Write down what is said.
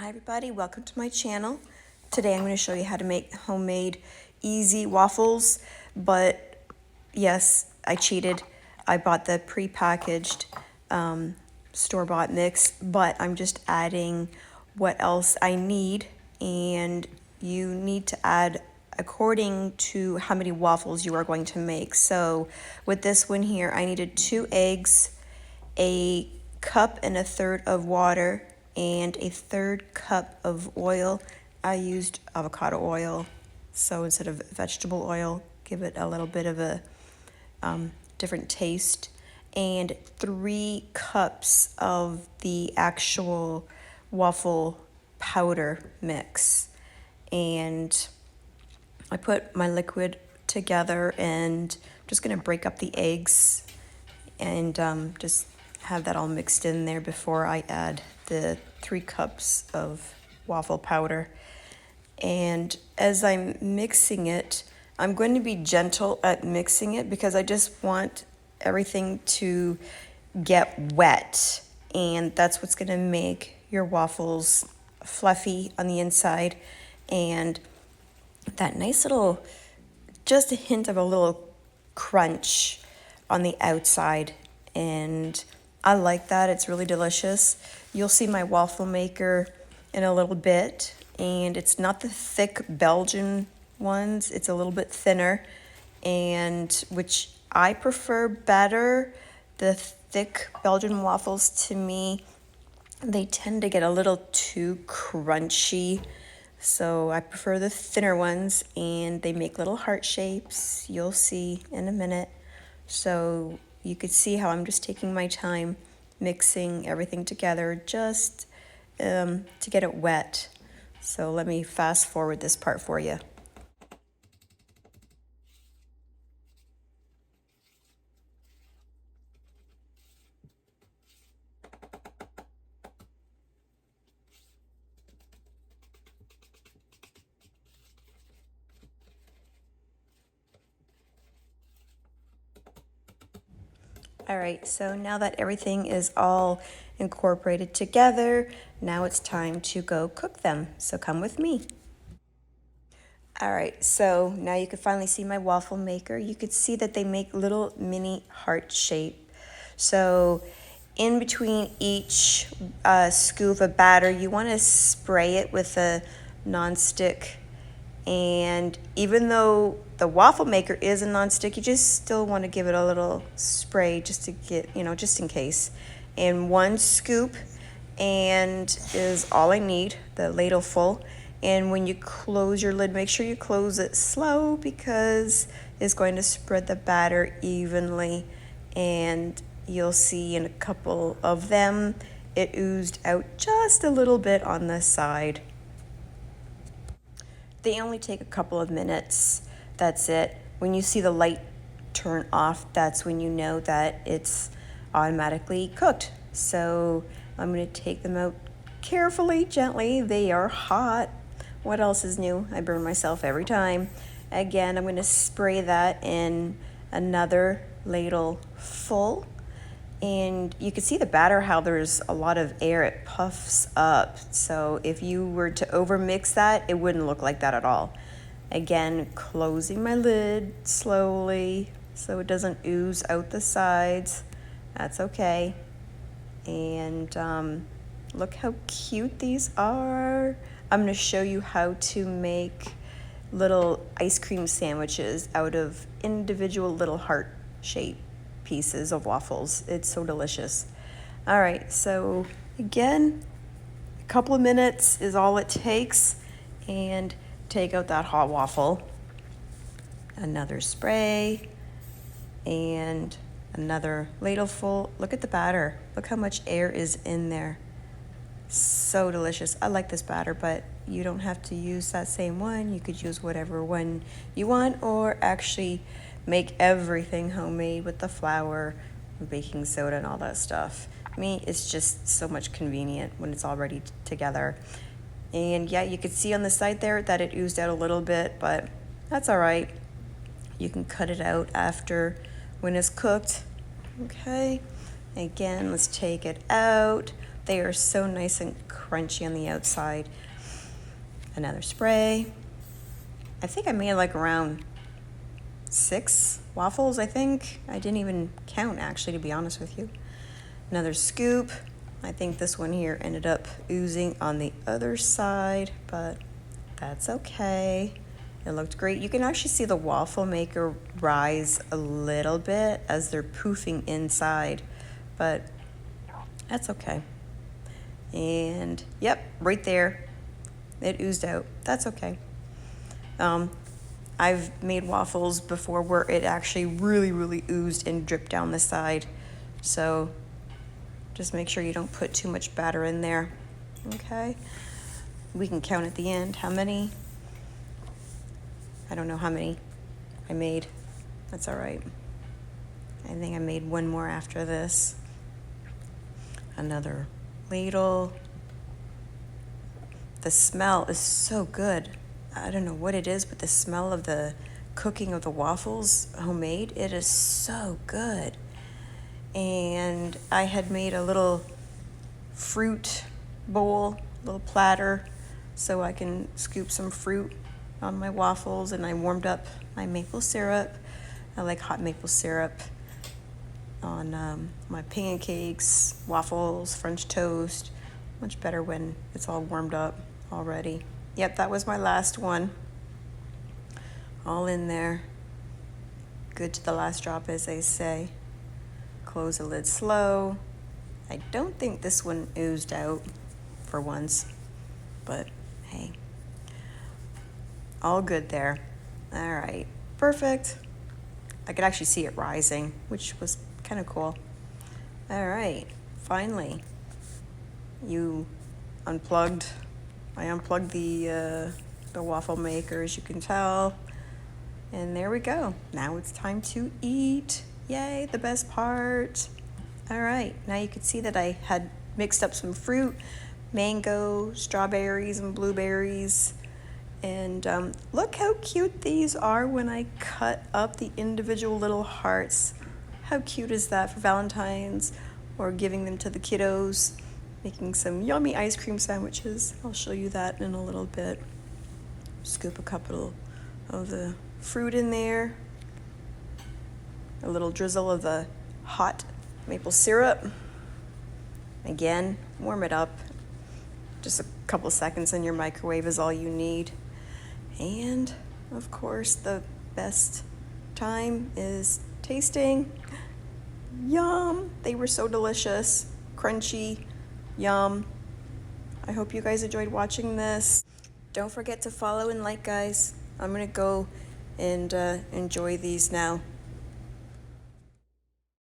Hi everybody, welcome to my channel. Today I'm going to show you how to make homemade easy waffles, but yes, I cheated. I bought the pre-packaged store-bought mix, but I'm just adding what else I need, and you need to add according to how many waffles you are going to make. So with this one here, I needed 2 eggs, a cup and a third of water, and a third cup of oil. I used avocado oil, so instead of vegetable oil, give it a little bit of a different taste. And 3 cups of the actual waffle powder mix. And I put my liquid together, and I'm just gonna break up the eggs and just have that all mixed in there before I add the 3 cups of waffle powder. And as I'm mixing it, I'm going to be gentle at mixing it because I just want everything to get wet, and that's what's going to make your waffles fluffy on the inside and that nice little, just a hint of a little crunch on the outside. And I like that. It's really delicious. You'll see my waffle maker in a little bit, and it's not the thick Belgian ones. It's a little bit thinner, and which I prefer better. The thick Belgian waffles, to me, they tend to get a little too crunchy. So I prefer the thinner ones, and they make little heart shapes. You'll see in a minute. So you could see how I'm just taking my time mixing everything together just to get it wet. So let me fast forward this part for you. All right, so now that everything is all incorporated together, now it's time to go cook them. So come with me. All right, so now you can finally see my waffle maker. You could see that they make little mini heart shape. So in between each scoop of batter, you want to spray it with a nonstick. And even though the waffle maker is a nonstick, you just still want to give it a little spray just to get, just in case. And 1 scoop and is all I need, the ladle full. And when you close your lid, make sure you close it slow because it's going to spread the batter evenly. And you'll see in a couple of them, it oozed out just a little bit on the side. They only take a couple of minutes. That's it. When you see the light turn off, that's when you know that it's automatically cooked. So I'm going to take them out carefully, gently. They are hot. What else is new? I burn myself every time. Again, I'm going to spray that in another ladle full. And you can see the batter, how there's a lot of air, it puffs up. So if you were to overmix that, it wouldn't look like that at all. Again, closing my lid slowly so it doesn't ooze out the sides. That's okay. And look how cute these are. I'm going to show you how to make little ice cream sandwiches out of individual little heart shape pieces of waffles. It's so delicious. All right, so again, a couple of minutes is all it takes, and take out that hot waffle. Another spray and another ladleful. Look at the batter. Look how much air is in there. So delicious. I like this batter, but you don't have to use that same one. You could use whatever one you want, or actually make everything homemade with the flour, baking soda, and all that stuff. Me, it's just so much convenient when it's already together. And yeah, you could see on the side there that it oozed out a little bit, but that's all right. You can cut it out after when it's cooked. Okay, again, let's take it out, They are so nice and crunchy on the outside. Another spray. I think I made like around 6 waffles, I think. I didn't even count, actually, to be honest with you. Another scoop. I think this one here ended up oozing on the other side, but that's okay. It looked great. You can actually see the waffle maker rise a little bit as they're poofing inside, but that's okay. And yep, right there, it oozed out. That's okay. I've made waffles before where it actually really oozed and dripped down the side. So just make sure you don't put too much batter in there. Okay. We can count at the end how many. I don't know how many I made. That's all right. I think I made one more after this. Another ladle. The smell is so good. I don't know what it is, but the smell of the cooking of the waffles homemade, it is so good. And I had made a little fruit bowl, little platter, so I can scoop some fruit on my waffles, and I warmed up my maple syrup. I like hot maple syrup on my pancakes, waffles, French toast. Much better when it's all warmed up already. Yep, that was my last one. All in there. Good to the last drop, as they say. Close the lid slow. I don't think this one oozed out for once, but hey. All good there. All right, perfect. I could actually see it rising, which was kind of cool. All right, finally, I unplugged the waffle maker, as you can tell, and there we go. Now it's time to eat. Yay, the best part. All right, now you can see that I had mixed up some fruit, mango, strawberries, and blueberries. And look how cute these are when I cut up the individual little hearts. How cute is that for Valentine's or giving them to the kiddos? Making some yummy ice cream sandwiches. I'll show you that in a little bit. Scoop a couple of the fruit in there. A little drizzle of the hot maple syrup. Again, warm it up. Just a couple seconds in your microwave is all you need. And of course, the best time is tasting. Yum! They were so delicious, crunchy, yum. I hope you guys enjoyed watching this. Don't forget to follow and like, guys. I'm gonna go and enjoy these now.